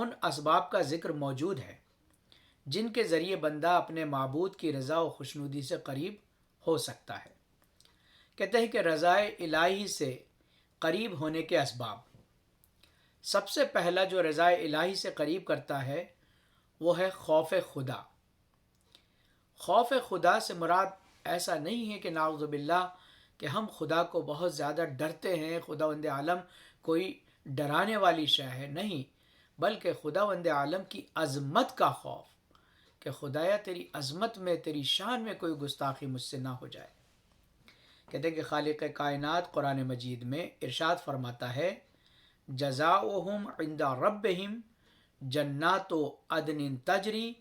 ان اسباب کا ذکر موجود ہے جن کے ذریعے بندہ اپنے معبود کی رضا و خوشنودی سے قریب ہو سکتا ہے۔ کہتے ہیں کہ رضا الہی سے قریب ہونے کے اسباب، سب سے پہلا جو رضا الہی سے قریب کرتا ہے وہ ہے خوف خدا۔ خوف خدا سے مراد ایسا نہیں ہے کہ نعوذ باللہ کہ ہم خدا کو بہت زیادہ ڈرتے ہیں، خداوند عالم کوئی ڈرانے والی شے ہے، نہیں، بلکہ خداوند عالم کی عظمت کا خوف کہ خدایا تیری عظمت میں، تیری شان میں کوئی گستاخی مجھ سے نہ ہو جائے۔ کہتے ہیں کہ خالق کائنات قرآن مجید میں ارشاد فرماتا ہے جزاؤہم عند ربہم جنات عدن تجری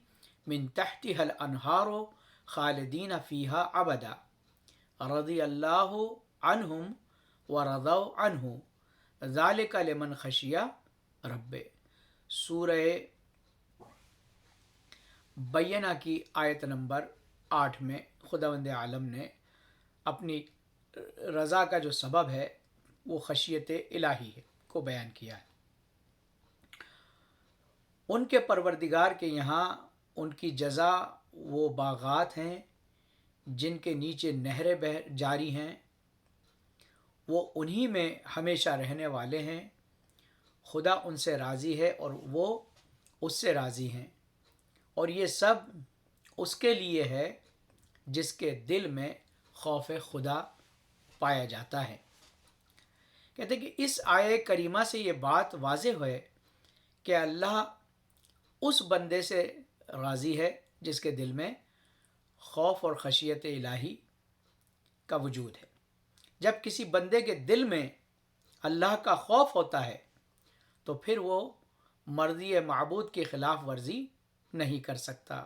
من تحتها الانہار خالدین فیہا ابدا رضی اللہ عنہم ورضوا عنہ ذالک لمن خشی رب۔ سورہ بینہ کی آیت نمبر 8 میں خداوند عالم نے اپنی رضا کا جو سبب ہے وہ خشیت الہی ہے کو بیان کیا ہے۔ ان کے پروردگار کے یہاں ان کی جزا وہ باغات ہیں جن کے نیچے نہریں جاری ہیں، وہ انہی میں ہمیشہ رہنے والے ہیں، خدا ان سے راضی ہے اور وہ اس سے راضی ہیں، اور یہ سب اس کے لیے ہے جس کے دل میں خوف خدا پایا جاتا ہے۔ کہتے ہیں کہ اس آیہ کریمہ سے یہ بات واضح ہے کہ اللہ اس بندے سے راضی ہے جس کے دل میں خوف اور خشیت الہی کا وجود ہے۔ جب کسی بندے کے دل میں اللہ کا خوف ہوتا ہے تو پھر وہ مرضی معبود کی خلاف ورزی نہیں کر سکتا،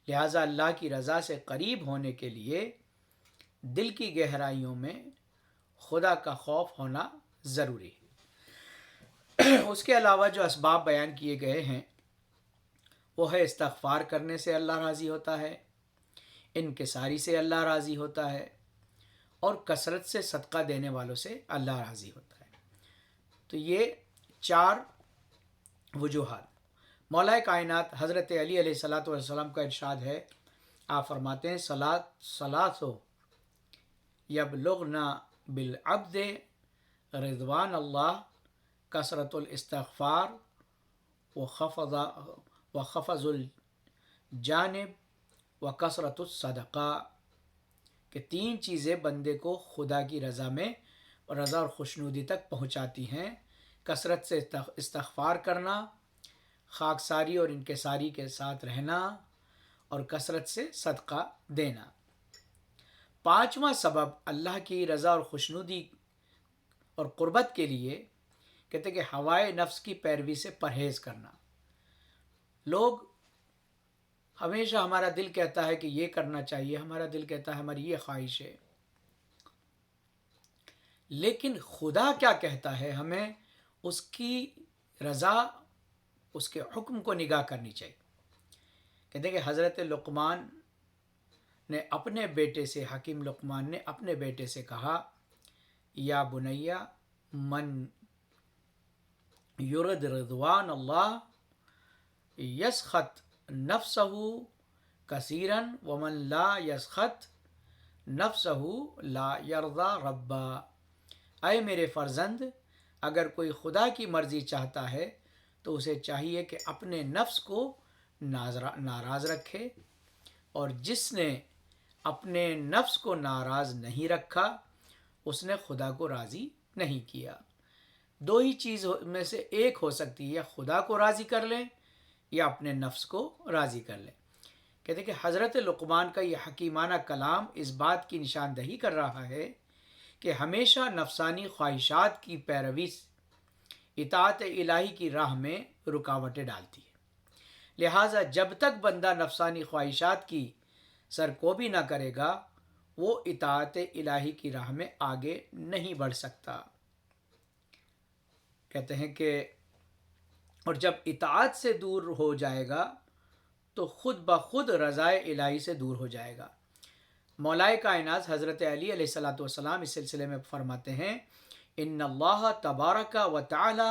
لہٰذا اللہ کی رضا سے قریب ہونے کے لیے دل کی گہرائیوں میں خدا کا خوف ہونا ضروری ہے۔ اس کے علاوہ جو اسباب بیان کیے گئے ہیں وہ ہے استغفار کرنے سے اللہ راضی ہوتا ہے، انکساری سے اللہ راضی ہوتا ہے، اور کثرت سے صدقہ دینے والوں سے اللہ راضی ہوتا ہے۔ تو یہ 4 وجوہات۔ مولا کائنات حضرت علی علیہ الصلوۃ والسلام کا ارشاد ہے، آپ فرماتے ہیں صلاۃ یبلغنا بالعبد رضوان اللہ کثرت الاستغفار وخفض الجانب وکثرت الصدقہ، کہ 3 چیزیں بندے کو خدا کی رضا میں رضا اور خوشنودی تک پہنچاتی ہیں: کثرت سے استغفار کرنا، خاکساری اور انکساری کے ساتھ رہنا، اور کثرت سے صدقہ دینا۔ 5واں سبب اللہ کی رضا اور خوشنودی اور قربت کے لیے کہتے کہ ہوائے نفس کی پیروی سے پرہیز کرنا۔ لوگ ہمیشہ ہمارا دل کہتا ہے کہ یہ کرنا چاہیے، ہمارا دل کہتا ہے ہماری یہ خواہش ہے، لیکن خدا کیا کہتا ہے؟ ہمیں اس کی رضا، اس کے حکم کو نگاہ کرنی چاہیے۔ کہتے ہیں کہ حضرت لقمان نے اپنے بیٹے سے، حکیم لقمان نے اپنے بیٹے سے کہا، یا بنیا من یرد رضوان اللہ یسخط نفسہ کثیرا ومن لا یسخط نفسہ لا یرضا ربا۔ اے میرے فرزند، اگر کوئی خدا کی مرضی چاہتا ہے تو اسے چاہیے کہ اپنے نفس کو ناراض رکھے، اور جس نے اپنے نفس کو ناراض نہیں رکھا اس نے خدا کو راضی نہیں کیا۔ 2 ہی چیز میں سے ایک ہو سکتی ہے، یا خدا کو راضی کر لیں یا اپنے نفس کو راضی کر لیں۔ کہتے ہیں کہ حضرت لقمان کا یہ حکیمانہ کلام اس بات کی نشاندہی کر رہا ہے کہ ہمیشہ نفسانی خواہشات کی پیروی اطاعت الہی کی راہ میں رکاوٹیں ڈالتی ہے، لہٰذا جب تک بندہ نفسانی خواہشات کی سرکوبی نہ کرے گا وہ اطاعت الہی کی راہ میں آگے نہیں بڑھ سکتا۔ کہتے ہیں کہ اور جب اطاعت سے دور ہو جائے گا تو خود بخود رضا الہی سے دور ہو جائے گا۔ مولائے کائنات حضرت علی علیہ الصلوۃ والسلام اس سلسلے میں فرماتے ہیں، ان اللہ تبارک و تعالی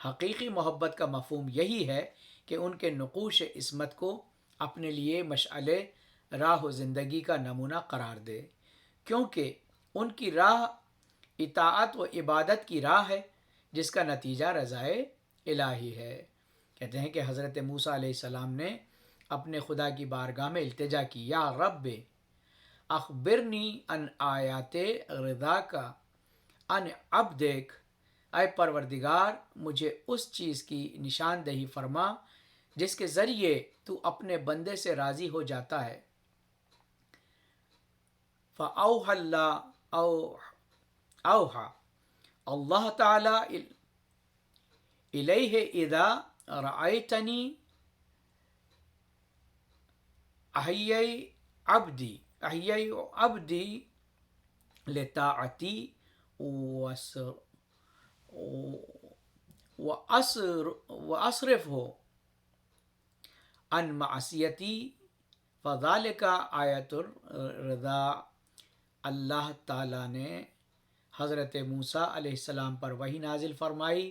حقیقی محبت کا مفہوم یہی ہے کہ ان کے نقوش عصمت کو اپنے لیے مشعل راہ و زندگی کا نمونہ قرار دے، کیونکہ ان کی راہ اطاعت و عبادت کی راہ ہے جس کا نتیجہ رضائے الہی ہے۔ کہتے ہیں کہ حضرت موسیٰ علیہ السلام نے اپنے خدا کی بارگاہ میں التجا کی، یا رب اخبرنی ان آیات رضا کا ان عبدک، اے پروردگار مجھے اس چیز کی نشاندہی فرما جس کے ذریعے تو اپنے بندے سے راضی ہو جاتا ہے۔ فَأَوْحَى اوحا اللہ تعالی الیہ اذا رأیتنی احیی عبدی لطاعتی وأصرف ہو ان معصیتی فذالک آیت الرضا۔ اللہ تعالیٰ نے حضرت موسیٰ علیہ السلام پر وحی نازل فرمائی،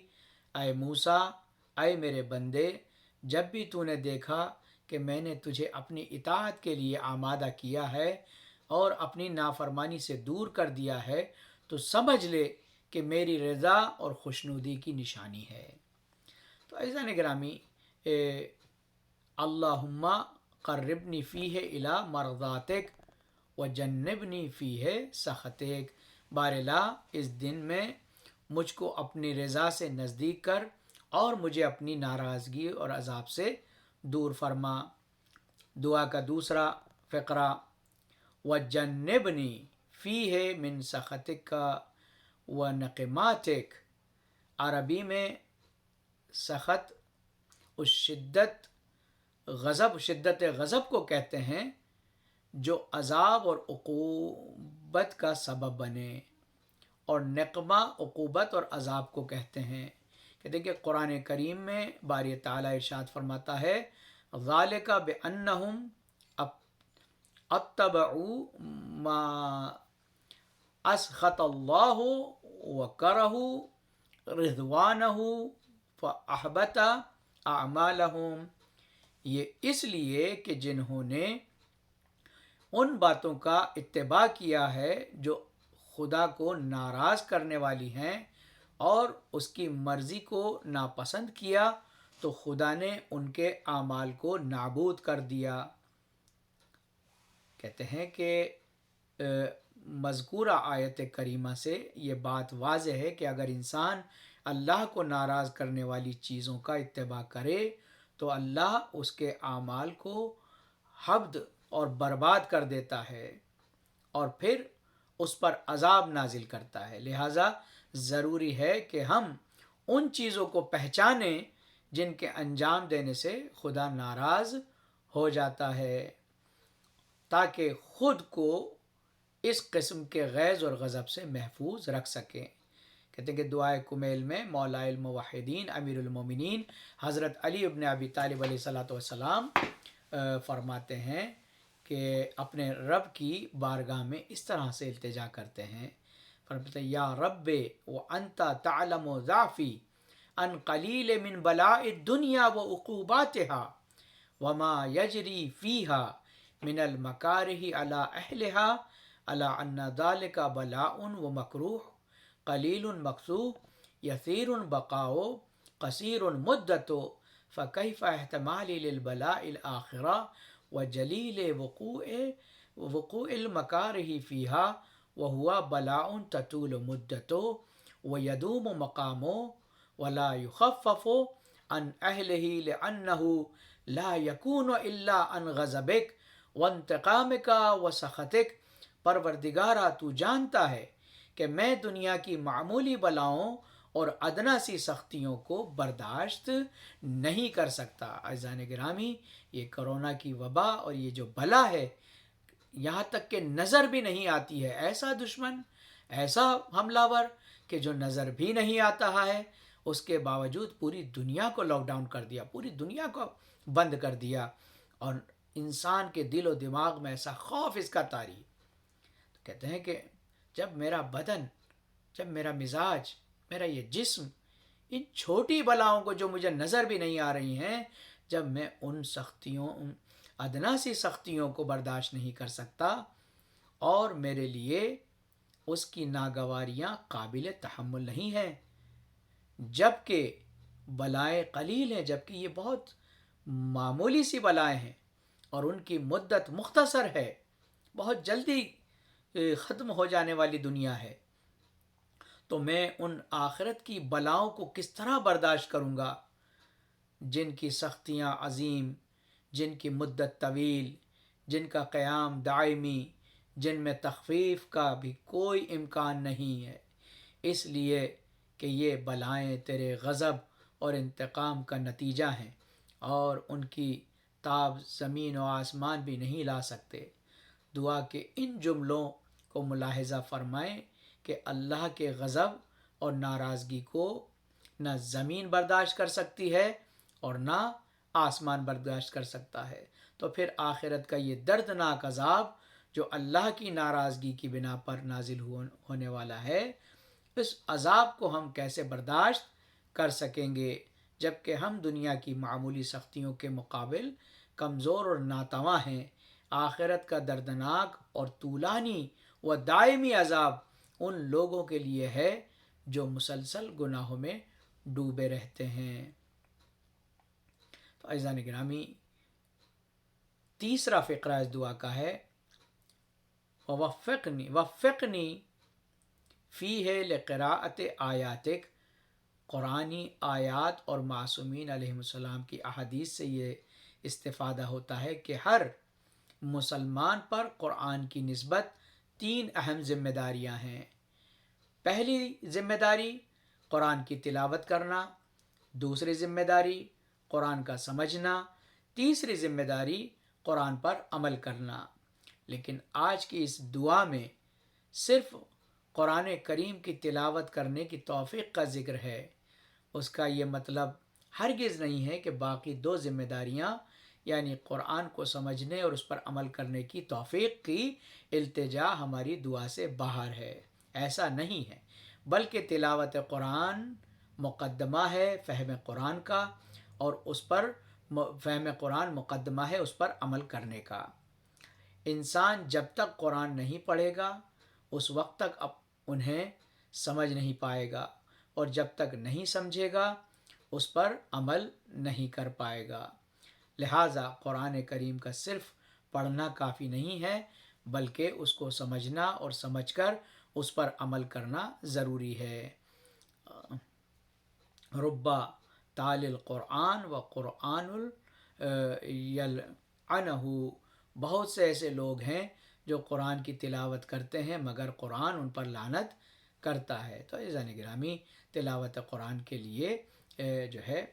اے موسیٰ، اے میرے بندے، جب بھی تو نے دیکھا کہ میں نے تجھے اپنی اطاعت کے لیے آمادہ کیا ہے اور اپنی نافرمانی سے دور کر دیا ہے تو سمجھ لے کہ میری رضا اور خوشنودی کی نشانی ہے۔ تو عزیزان گرامی، اللہم قربنی فیہ الی مرضاتک وجنبنی فیہ سخطک، بارلا اس دن میں مجھ کو اپنی رضا سے نزدیک کر اور مجھے اپنی ناراضگی اور عذاب سے دور فرما۔ دعا کا دوسرا فقرہ، وجنبنی فیہ من سخطک و نقماتک، عربی میں سخط اس شدت غضب کو کہتے ہیں جو عذاب اور عقوبت کا سبب بنے، اور نقمہ عقوبت اور عذاب کو کہتے ہیں۔ کہتے ہیں کہ قرآن کریم میں باری تعالیٰ ارشاد فرماتا ہے، ذالک بأنہم اتبعوا ما اسخط اللہ وکرہوا رضوانہ فاحبط اعمالہم، یہ اس لیے کہ جنہوں نے ان باتوں کا اتباع کیا ہے جو خدا کو ناراض کرنے والی ہیں اور اس کی مرضی کو ناپسند کیا تو خدا نے ان کے اعمال کو نابود کر دیا۔ کہتے ہیں کہ مذکورہ آیت کریمہ سے یہ بات واضح ہے کہ اگر انسان اللہ کو ناراض کرنے والی چیزوں کا اتباع کرے تو اللہ اس کے اعمال کو حبد اور برباد کر دیتا ہے اور پھر اس پر عذاب نازل کرتا ہے۔ لہٰذا ضروری ہے کہ ہم ان چیزوں کو پہچانیں جن کے انجام دینے سے خدا ناراض ہو جاتا ہے، تاکہ خود کو اس قسم کے غیظ اور غضب سے محفوظ رکھ سکیں۔ کہتے ہیں کہ دعائے کمیل میں مولا الموحدین امیر المومنین حضرت علی ابن ابی طالب علیہ السلام فرماتے ہیں کہ اپنے رب کی بارگاہ میں اس طرح سے التجا کرتے ہیں، فرماتے ہیں، یا رب وانت تعلم ضعفی ان قلیل من بلاء الدنیا وعقوباتها وما یجری فیها من المکارہ علی اہلها علی ان ذلک بلاء ومکروہ قلیل مقصوح یسیر بقاء قصیر مدت فکیف احتمال للبلاء الآخرہ وجلیل وقوع المکارہ فیہا وہوا بلاء تطول مدتو ویدوم مقامو ولا یخفف عن اہلہ لأنہ لا یکون الا عن غضبک وانتقامک وسخطک۔ پروردگارہ تو جانتا ہے کہ میں دنیا کی معمولی بلاؤں اور ادنا سی سختیوں کو برداشت نہیں کر سکتا۔ عزیزان گرامی، یہ کرونا کی وبا اور یہ جو بلا ہے یہاں تک کہ نظر بھی نہیں آتی ہے، ایسا دشمن، ایسا حملہ ور کہ جو نظر بھی نہیں آتا ہے، اس کے باوجود پوری دنیا کو لاک ڈاؤن کر دیا، پوری دنیا کو بند کر دیا، اور انسان کے دل و دماغ میں ایسا خوف اس کا طاری۔ تو کہتے ہیں کہ جب میرا بدن، جب میرا مزاج، میرا یہ جسم ان چھوٹی بلاؤں کو جو مجھے نظر بھی نہیں آ رہی ہیں، جب میں ان سختیوں، ان ادنا سی سختیوں کو برداشت نہیں کر سکتا، اور میرے لیے اس کی ناگواریاں قابل تحمل نہیں ہیں، جبکہ بلائیں قلیل ہیں، جبکہ یہ بہت معمولی سی بلائیں ہیں اور ان کی مدت مختصر ہے، بہت جلدی ختم ہو جانے والی دنیا ہے، تو میں ان آخرت کی بلاؤں کو کس طرح برداشت کروں گا جن کی سختیاں عظیم، جن کی مدت طویل، جن کا قیام دائمی، جن میں تخفیف کا بھی کوئی امکان نہیں ہے، اس لیے کہ یہ بلائیں تیرے غضب اور انتقام کا نتیجہ ہیں، اور ان کی تاب زمین و آسمان بھی نہیں لا سکتے۔ دعا کے ان جملوں کو ملاحظہ فرمائیں کہ اللہ کے غضب اور ناراضگی کو نہ زمین برداشت کر سکتی ہے اور نہ آسمان برداشت کر سکتا ہے، تو پھر آخرت کا یہ دردناک عذاب جو اللہ کی ناراضگی کی بنا پر نازل ہونے والا ہے، اس عذاب کو ہم کیسے برداشت کر سکیں گے جبکہ ہم دنیا کی معمولی سختیوں کے مقابل کمزور اور ناتواں ہیں۔ آخرت کا دردناک اور طولانی و دائمی عذاب ان لوگوں کے لیے ہے جو مسلسل گناہوں میں ڈوبے رہتے ہیں۔ تو عزیزان گرامی، تیسرا فقرہ اس دعا کا ہے وفقنی فیہ لقراءت آیاتک۔ قرآنی آیات اور معصومین علیہ السلام کی احادیث سے یہ استفادہ ہوتا ہے کہ ہر مسلمان پر قرآن کی نسبت 3 اہم ذمہ داریاں ہیں۔ پہلی ذمہ داری قرآن کی تلاوت کرنا، دوسری ذمہ داری قرآن کا سمجھنا، تیسری ذمہ داری قرآن پر عمل کرنا۔ لیکن آج کی اس دعا میں صرف قرآن کریم کی تلاوت کرنے کی توفیق کا ذکر ہے، اس کا یہ مطلب ہرگز نہیں ہے کہ باقی 2 ذمہ داریاں یعنی قرآن کو سمجھنے اور اس پر عمل کرنے کی توفیق کی التجا ہماری دعا سے باہر ہے، ایسا نہیں ہے، بلکہ تلاوت قرآن مقدمہ ہے فہم قرآن کا، اور اس پر فہم قرآن مقدمہ ہے اس پر عمل کرنے کا۔ انسان جب تک قرآن نہیں پڑھے گا اس وقت تک انہیں سمجھ نہیں پائے گا، اور جب تک نہیں سمجھے گا اس پر عمل نہیں کر پائے گا۔ لہٰذا قرآن کریم کا صرف پڑھنا کافی نہیں ہے، بلکہ اس کو سمجھنا اور سمجھ کر اس پر عمل کرنا ضروری ہے۔ ربا تال القرآن و قرآن یلعنہ، بہت سے ایسے لوگ ہیں جو قرآن کی تلاوت کرتے ہیں مگر قرآن ان پر لعنت کرتا ہے۔ تو عزیزان گرامی، تلاوت قرآن کے لیے جو ہے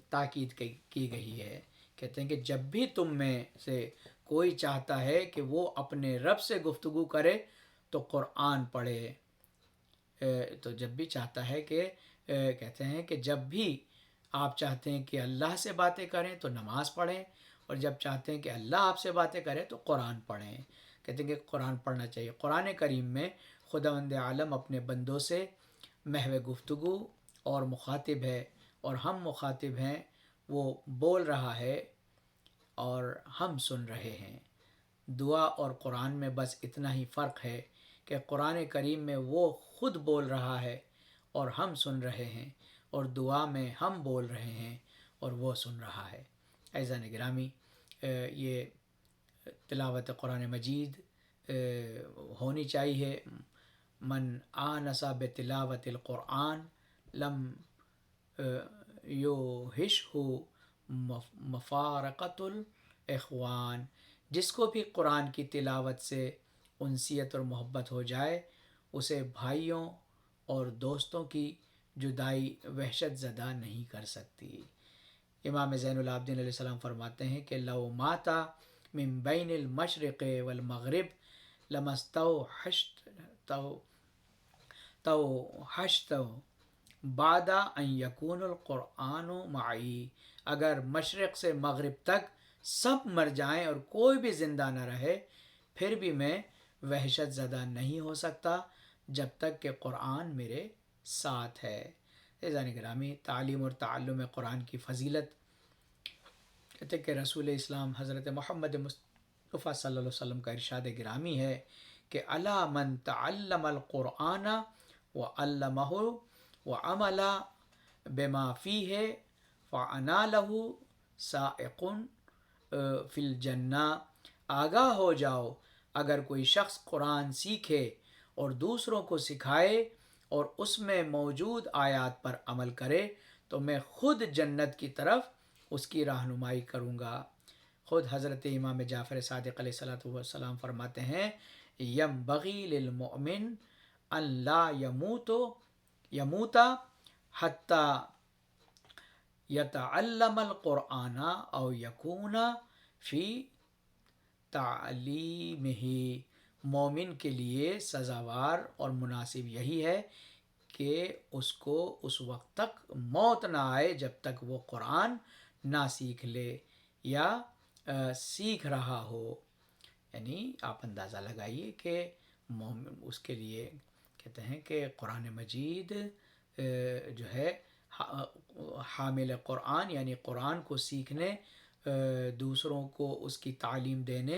تاکید کی گئی ہے، کہتے ہیں کہ جب بھی تم میں سے کوئی چاہتا ہے کہ وہ اپنے رب سے گفتگو کرے تو قرآن پڑھے، تو جب بھی چاہتا ہے کہ کہتے ہیں کہ جب بھی آپ چاہتے ہیں کہ اللہ سے باتیں کریں تو نماز پڑھیں، اور جب چاہتے ہیں کہ اللہ آپ سے باتیں کرے تو قرآن پڑھیں۔ کہتے ہیں کہ قرآن پڑھنا چاہیے۔ قرآن کریم میں خداوند عالم اپنے بندوں سے محو گفتگو اور مخاطب ہے، اور ہم مخاطب ہیں، وہ بول رہا ہے اور ہم سن رہے ہیں۔ دعا اور قرآن میں بس اتنا ہی فرق ہے کہ قرآن کریم میں وہ خود بول رہا ہے اور ہم سن رہے ہیں، اور دعا میں ہم بول رہے ہیں اور وہ سن رہا ہے۔ عزیزان گرامی، یہ تلاوت قرآن مجید ہونی چاہیے۔ من آنس بتلاوت القرآن لم یوحشہ مفارقۃ الاخوان، جس کو بھی قرآن کی تلاوت سے انسیت اور محبت ہو جائے اسے بھائیوں اور دوستوں کی جدائی وحشت زدہ نہیں کر سکتی۔ امام زین العابدین علیہ السلام فرماتے ہیں کہ لو ماتا من بین المشرق والمغرب توحشت بعد ان یکون القرآن معی، اگر مشرق سے مغرب تک سب مر جائیں اور کوئی بھی زندہ نہ رہے پھر بھی میں وحشت زدہ نہیں ہو سکتا جب تک کہ قرآن میرے ساتھ ہے۔ عزیزان گرامی، تعلیم اور تعلم قرآن کی فضیلت، کہتے ہیں کہ رسول اسلام حضرت محمد مصطفیٰ صلی اللہ علیہ وسلم کا ارشاد گرامی ہے کہ الا من تعلم القرآن وعلمہ وعمل بما فیہ فانا لہ سائق فی الجنہ، آگاہ ہو جاؤ، اگر کوئی شخص قرآن سیکھے اور دوسروں کو سکھائے اور اس میں موجود آیات پر عمل کرے تو میں خود جنت کی طرف اس کی رہنمائی کروں گا۔ خود حضرت امام جعفر صادق علیہ الصلوۃ والسلام فرماتے ہیں ینبغی للمؤمن ان لا یموت حتی یتعلم القرآن او یکون فی تعلیمہ، مومن کے لیے سزاوار اور مناسب یہی ہے کہ اس کو اس وقت تک موت نہ آئے جب تک وہ قرآن نہ سیکھ لے یا سیکھ رہا ہو۔ یعنی آپ اندازہ لگائیے کہ مومن اس کے لیے کہتے ہیں کہ قرآن مجید جو ہے حامل قرآن یعنی قرآن کو سیکھنے، دوسروں کو اس کی تعلیم دینے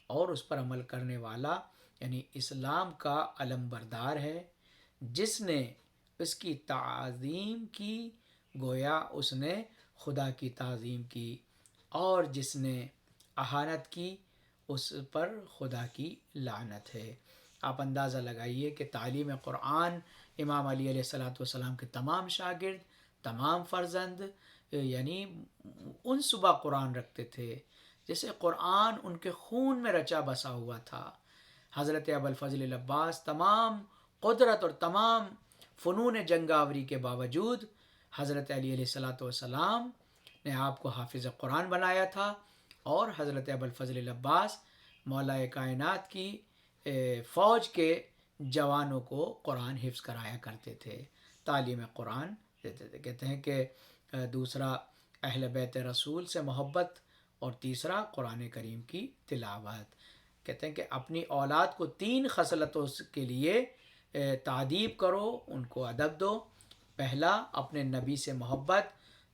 اور اس پر عمل کرنے والا یعنی اسلام کا علم بردار ہے۔ جس نے اس کی تعظیم کی گویا اس نے خدا کی تعظیم کی، اور جس نے اہانت کی اس پر خدا کی لعنت ہے۔ آپ اندازہ لگائیے کہ تعلیم قرآن امام علی علیہ الصلوۃ والسلام کے تمام شاگرد، تمام فرزند یعنی ان صبح قرآن رکھتے تھے جیسے قرآن ان کے خون میں رچا بسا ہوا تھا۔ حضرت ابوالفضل العباس تمام قدرت اور تمام فنون جنگاوری کے باوجود حضرت علی علیہ الصلوۃ والسلام نے آپ کو حافظ قرآن بنایا تھا، اور حضرت ابوالفضل العباس مولا کائنات کی فوج کے جوانوں کو قرآن حفظ کرایا کرتے تھے، تعلیم قرآن دیتے تھے۔ کہتے ہیں کہ دوسرا اہل بیت رسول سے محبت، اور تیسرا قرآن کریم کی تلاوت۔ کہتے ہیں کہ اپنی اولاد کو 3 خصلتوں کے لیے تعدیب کرو، ان کو ادب دو۔ پہلا اپنے نبی سے محبت،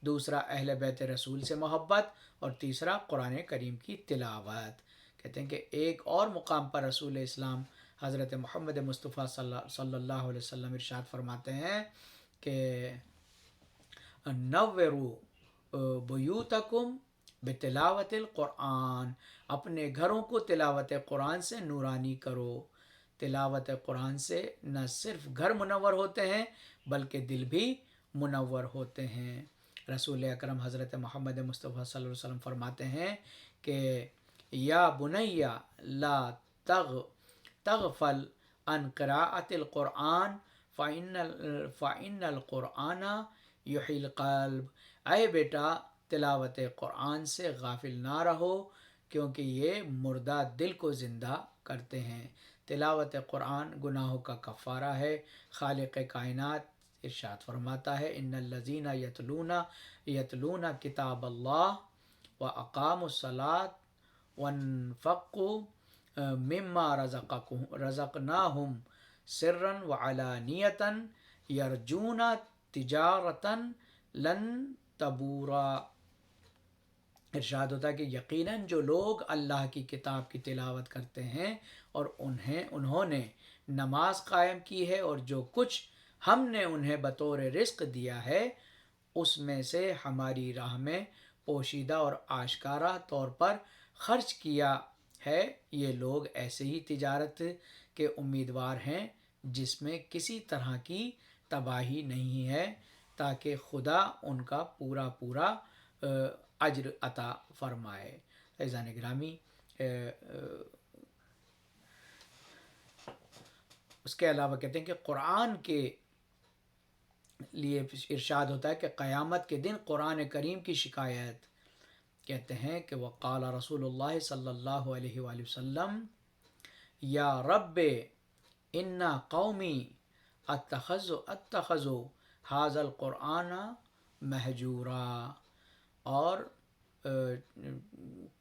دوسرا اہل بیت رسول سے محبت، اور تیسرا قرآن کریم کی تلاوت۔ کہتے ہیں کہ ایک اور مقام پر رسول اسلام حضرت محمد مصطفیٰ صلی اللہ علیہ وسلم ارشاد فرماتے ہیں کہ نوروا بیوتکم بتلاوت القرآن، اپنے گھروں کو تلاوت قرآن سے نورانی کرو۔ تلاوت قرآن سے نہ صرف گھر منور ہوتے ہیں بلکہ دل بھی منور ہوتے ہیں۔ رسول اکرم حضرت محمد مصطفیٰ صلی اللہ علیہ وسلم فرماتے ہیں کہ یا بنی لا تغفل عن قراءت القرآن فإن القرآن یحیی القلب، اے بیٹا تلاوت قرآن سے غافل نہ رہو کیونکہ یہ مردہ دل کو زندہ کرتے ہیں۔ تلاوت قرآن گناہوں کا کفارہ ہے۔ خالق کائنات ارشاد فرماتا ہے ان الذین یتلون کتاب اللہ واقاموا الصلاۃ وانفقوا مما رزقناہم سرا وعلانیۃ یرجون تجارتا لن تبورا۔ ارشاد ہوتا ہے کہ یقیناً جو لوگ اللہ کی کتاب کی تلاوت کرتے ہیں اور انہوں نے نماز قائم کی ہے اور جو کچھ ہم نے انہیں بطور رزق دیا ہے اس میں سے ہماری راہ میں پوشیدہ اور آشکارا طور پر خرچ کیا ہے، یہ لوگ ایسے ہی تجارت کے امیدوار ہیں جس میں کسی طرح کی تباہی نہیں ہے، تاکہ خدا ان کا پورا اجر عطا فرمائے۔ عزیزان گرامی، اس کے علاوہ کہتے ہیں کہ قرآن کے لیے ارشاد ہوتا ہے کہ قیامت کے دن قرآن کریم کی شکایت، کہتے ہیں کہ وقال رسول اللہ صلی اللہ علیہ وآلہ وسلم یا رب ان قومی اتخذوا ھذا القرآن مہجورا، اور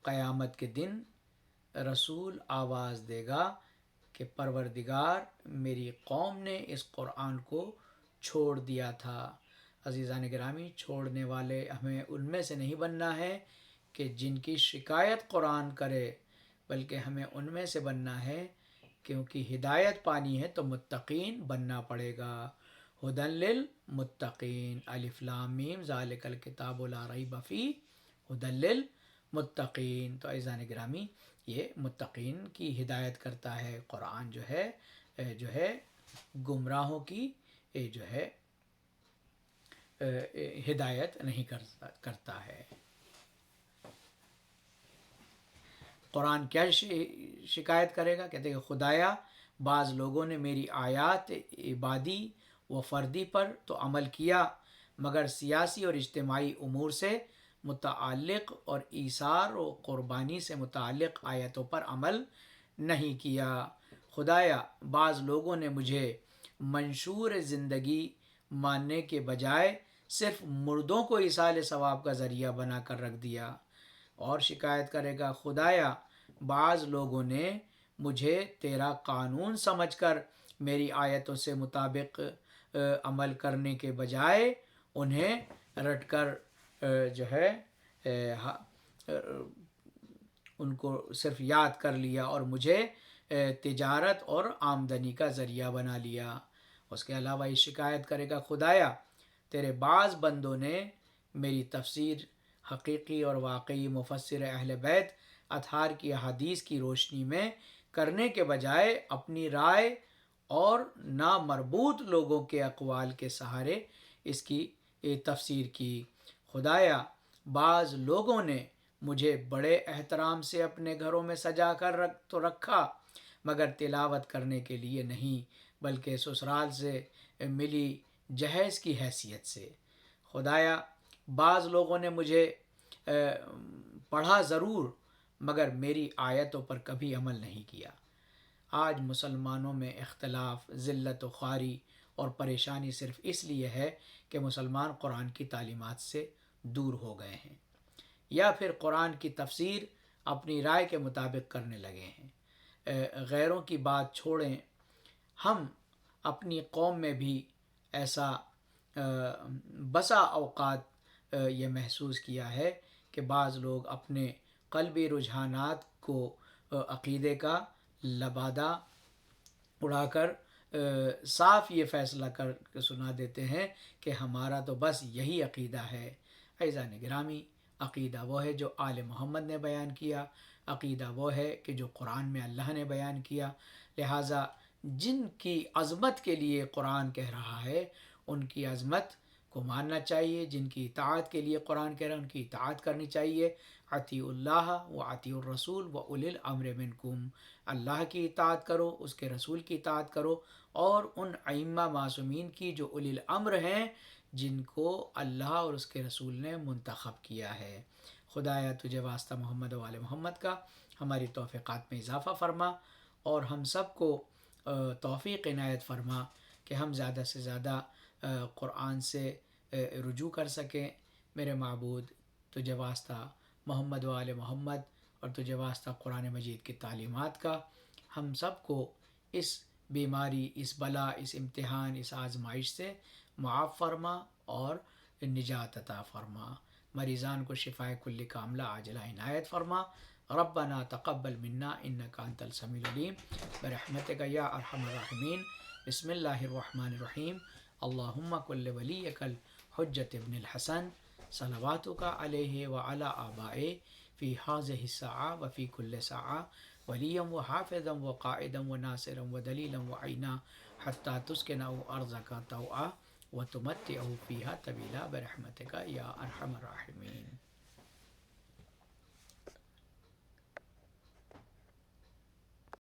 قیامت کے دن رسول آواز دے گا کہ پروردگار میری قوم نے اس قرآن کو چھوڑ دیا تھا۔ عزیزان گرامی، چھوڑنے والے ہمیں ان میں سے نہیں بننا ہے کہ جن کی شکایت قرآن کرے، بلکہ ہمیں ان میں سے بننا ہے کیونکہ ہدایت پانی ہے تو متقین بننا پڑے گا۔ ہدی للمتقین، الف لام میم ذالک الکتاب لا ریب فیہ ہدی للمتقین۔ تو عزیزان گرامی، یہ متقین کی ہدایت کرتا ہے قرآن، جو ہے گمراہوں کی جو ہے ہدایت نہیں کرتا ہے۔ قرآن کیا شکایت کرے گا؟ کہتے ہیں کہ خدایا بعض لوگوں نے میری آیات عبادی و فردی پر تو عمل کیا، مگر سیاسی اور اجتماعی امور سے متعلق اور ایثار و قربانی سے متعلق آیتوں پر عمل نہیں کیا۔ خدایا بعض لوگوں نے مجھے منشور زندگی ماننے کے بجائے صرف مردوں کو ایصال ثواب کا ذریعہ بنا کر رکھ دیا۔ اور شکایت کرے گا خدایا بعض لوگوں نے مجھے تیرا قانون سمجھ کر میری آیتوں سے مطابق عمل کرنے کے بجائے انہیں رٹ کر جو ہے ان کو صرف یاد کر لیا اور مجھے تجارت اور آمدنی کا ذریعہ بنا لیا۔ اس کے علاوہ یہ شکایت کرے گا خدایا تیرے بعض بندوں نے میری تفسیر حقیقی اور واقعی مفسر اہل بیت اطہار کی احادیث کی روشنی میں کرنے کے بجائے اپنی رائے اور نامربوط لوگوں کے اقوال کے سہارے اس کی تفسیر کی۔ خدایا بعض لوگوں نے مجھے بڑے احترام سے اپنے گھروں میں سجا کر رکھا، مگر تلاوت کرنے کے لیے نہیں بلکہ سسرال سے ملی جہیز کی حیثیت سے۔ خدایا بعض لوگوں نے مجھے پڑھا ضرور مگر میری آیتوں پر کبھی عمل نہیں کیا۔ آج مسلمانوں میں اختلاف، ذلت و خواری اور پریشانی صرف اس لیے ہے کہ مسلمان قرآن کی تعلیمات سے دور ہو گئے ہیں یا پھر قرآن کی تفسیر اپنی رائے کے مطابق کرنے لگے ہیں۔ غیروں کی بات چھوڑیں، ہم اپنی قوم میں بھی ایسا بسا اوقات یہ محسوس کیا ہے کہ بعض لوگ اپنے قلبی رجحانات کو عقیدے کا لبادہ اڑا کر صاف یہ فیصلہ کر کے سنا دیتے ہیں کہ ہمارا تو بس یہی عقیدہ ہے۔ عزیزان گرامی، عقیدہ وہ ہے جو آل محمد نے بیان کیا، عقیدہ وہ ہے کہ جو قرآن میں اللہ نے بیان کیا۔ لہٰذا جن کی عظمت کے لیے قرآن کہہ رہا ہے ان کی عظمت کو ماننا چاہیے، جن کی اطاعت کے لیے قرآن کہہ رہا ہے ان کی اطاعت کرنی چاہیے۔ اطیعوا اللہ و اطیعوا الرسول و اولی الامر منکم، اللہ کی اطاعت کرو، اس کے رسول کی اطاعت کرو، اور ان ائمہ معصومین کی جو اولی الامر ہیں جن کو اللہ اور اس کے رسول نے منتخب کیا ہے۔ خدایا تجھے واسطہ محمد و آل محمد کا ہماری توفیقات میں اضافہ فرما اور ہم سب کو توفیق عنایت فرما کہ ہم زیادہ سے زیادہ قرآن سے رجوع کر سکیں۔ میرے معبود تجھے واسطہ محمد و آل محمد اور تجھے واسطہ قرآن مجید کی تعلیمات کا ہم سب کو اس بیماری، اس بلا، اس امتحان، اس آزمائش سے معاف فرما اور نجات عطا فرما۔ مریضان کو شفائے کل کاملہ عاجلہ عنایت فرما۔ ربنا تقبل منا انک انت السمیع العلیم برحمتک یا ارحم الراحمین۔ بسم اللہ الرحمن الرحیم۔ اللہم کل ولیک الحجۃ ابن الحسن صلواتک علیہ وعلی آبائہ فی ہذہ الساعہ وفی کل ساعہ ولیا وحافظا وقائدا وناصرا ودلیلا وعینا حتی تسکنہ ارضک طوعا وتمتعہ فیہا طویلا برحمتک یا ارحم الراحمین۔